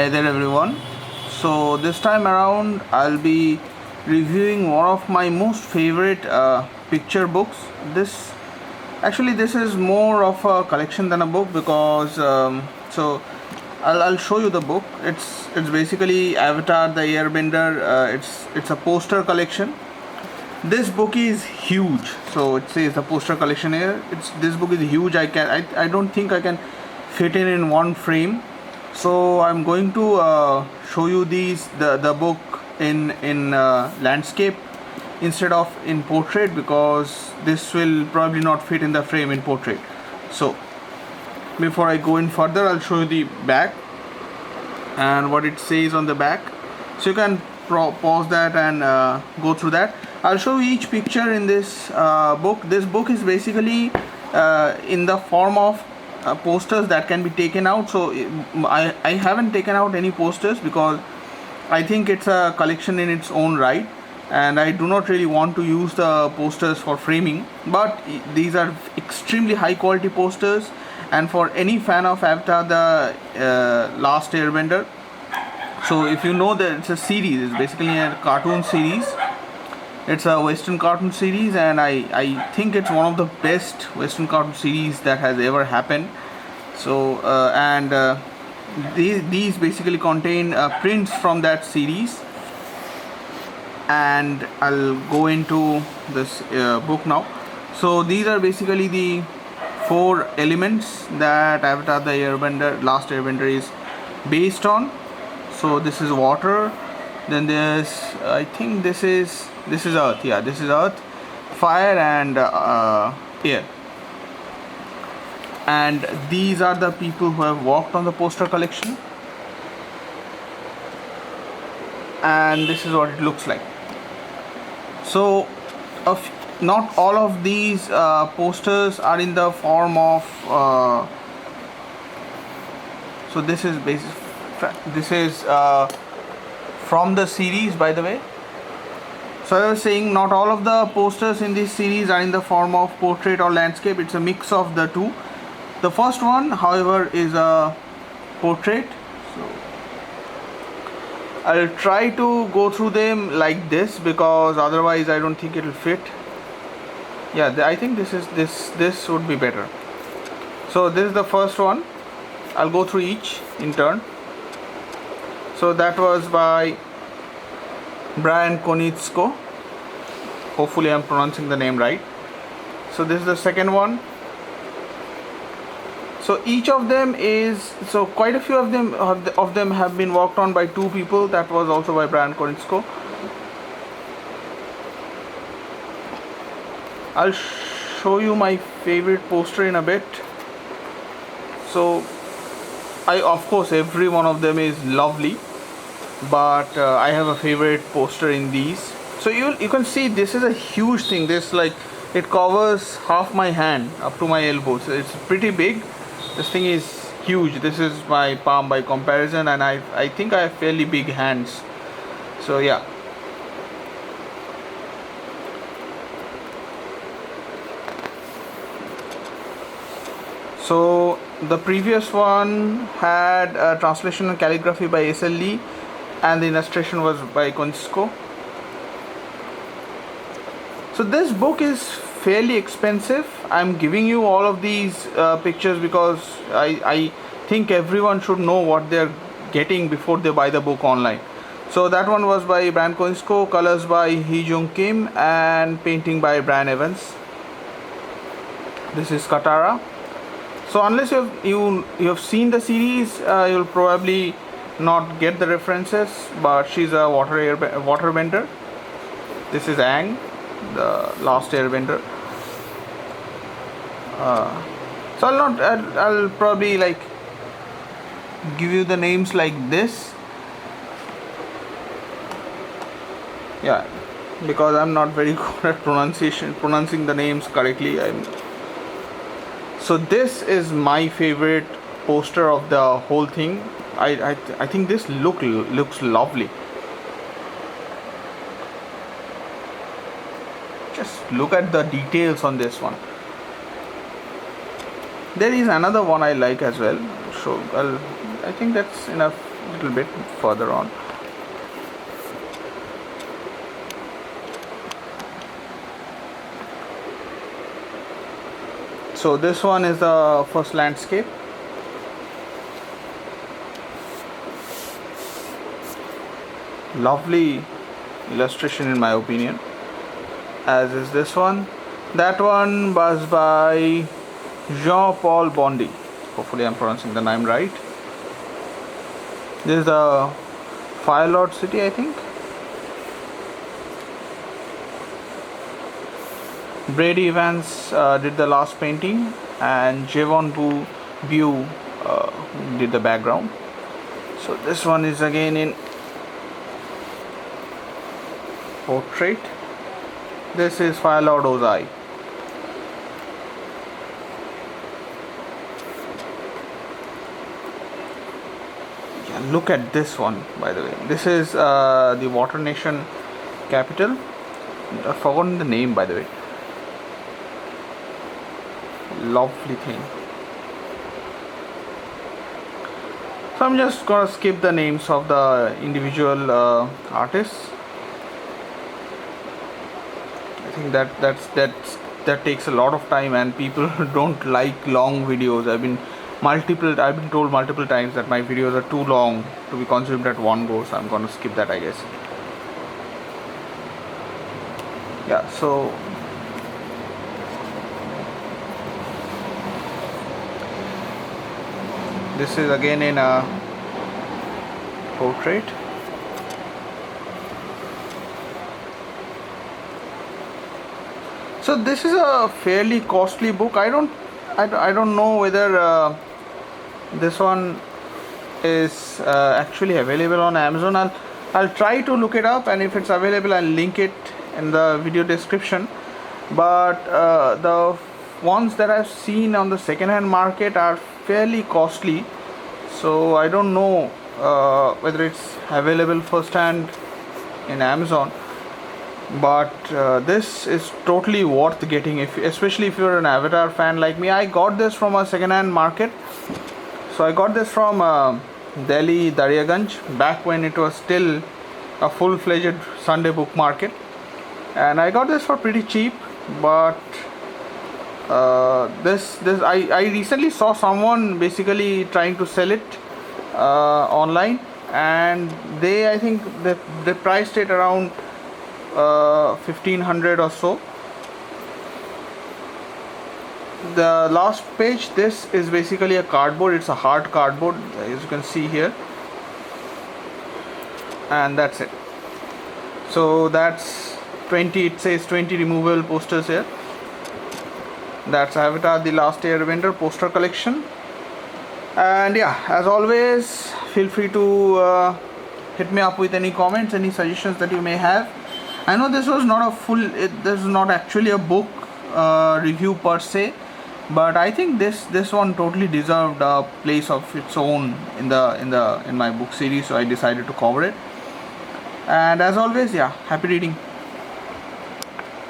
Hey there everyone. So this time around I'll be reviewing one of my most favorite picture books. This is more of a collection than a book because I'll show you the book. It's basically Avatar the Airbender. It's a poster collection. This book is huge. So it says the poster collection here. This book is huge. I don't think I can fit it in one frame. So I'm going to show you the book in landscape instead of in portrait, because this will probably not fit in the frame in portrait. So before I go in further, I'll show you the back and what it says on the back, so you can pause that and go through that. I'll show you each picture in this book. This book is basically in the form of posters that can be taken out. So I haven't taken out any posters because I think it's a collection in its own right, and I do not really want to use the posters for framing. But these are extremely high quality posters, and for any fan of Avatar the Last Airbender, so if you know that it's a series, it's basically a cartoon series. It's a Western cartoon series, and I think it's one of the best Western cartoon series that has ever happened. So these basically contain prints from that series, and I'll go into this book now. So these are basically the 4 elements that Avatar the Airbender, Last Airbender is based on. So this is water, then there's, I think this is earth. Yeah, this is earth, fire, and air. And these are the people who have worked on the poster collection, and this is what it looks like. So not all of these posters are in the form of so this is from the series, by the way. So I was saying, not all of the posters in this series are in the form of portrait or landscape. It's a mix of the two. The first one, however, is a portrait. So I'll try to go through them like this, because otherwise I don't think it will fit. Yeah, I think this would be better. So this is the first one. I'll go through each in turn. So that was by Brian Konietzko. Hopefully I'm pronouncing the name right. So this is the second one. So each of them is, so quite a few of them have been worked on by 2 people. That was also by Brian Konietzko. I'll show you my favorite poster in a bit. So of course every one of them is lovely, but I have a favorite poster in these. So you can see this is a huge thing. This, like, it covers half my hand up to my elbows. So it's pretty big. This thing is huge. This is my palm by comparison, and I think I have fairly big hands. So yeah. So the previous one had a translation and calligraphy by S.L. Lee, and the illustration was by Konietzko. So this book is fairly expensive. I'm giving you all of these pictures because I think everyone should know what they're getting before they buy the book online. So that one was by Brian Konietzko, colors by Hee Jung Kim, and painting by Brian Evans. This is Katara. So unless you have seen the series, you'll probably not get the references, but she's a waterbender. This is Aang, the Last Airbender. So I'll probably like give you the names like this. Yeah, because I'm not very good at pronouncing the names correctly. So this is my favorite poster of the whole thing. I think this looks lovely. Just look at the details on this one. There is another one I like as well. So I think that's enough a little bit further on. So this one is the first landscape. Lovely illustration in my opinion, as is this one. That one was by Jean-Paul Bondy. Hopefully I'm pronouncing the name right. This is the Fire Lord City, I think. Brady Evans did the last painting, and Javon Bew did the background. So this one is again in portrait. This is Fire Lord Ozai. Yeah, look at this one, by the way. This is the Water Nation capital. I've forgotten the name, by the way. Lovely thing. So I'm just gonna skip the names of the individual artists. I think that takes a lot of time, and people don't like long videos. I've been told multiple times that my videos are too long to be consumed at one go, so I'm gonna skip that, I guess. Yeah, so this is again in a portrait. So this is a fairly costly book. I don't know whether this one is actually available on Amazon. I'll try to look it up, and if it's available I'll link it in the video description. But the ones that I've seen on the second-hand market are fairly costly, so I don't know whether it's available first-hand in Amazon. But this is totally worth getting, especially if you're an Avatar fan like me. I got this from a second-hand market. So I got this from Delhi Daryaganj, back when it was still a full-fledged Sunday book market, and I got this for pretty cheap. But I recently saw someone basically trying to sell it online, and I think they priced it around 1500 or so. The last page, this is basically a cardboard. It's a hard cardboard, as you can see here, and that's it. So that's 20, it says 20 removable posters here. That's Avatar The Last Airbender poster collection. And yeah, as always, feel free to hit me up with any comments, any suggestions that you may have. I know this was not a this is not actually a book review per se, but I think this one totally deserved a place of its own in my book series, so I decided to cover it. And as always, yeah, happy reading.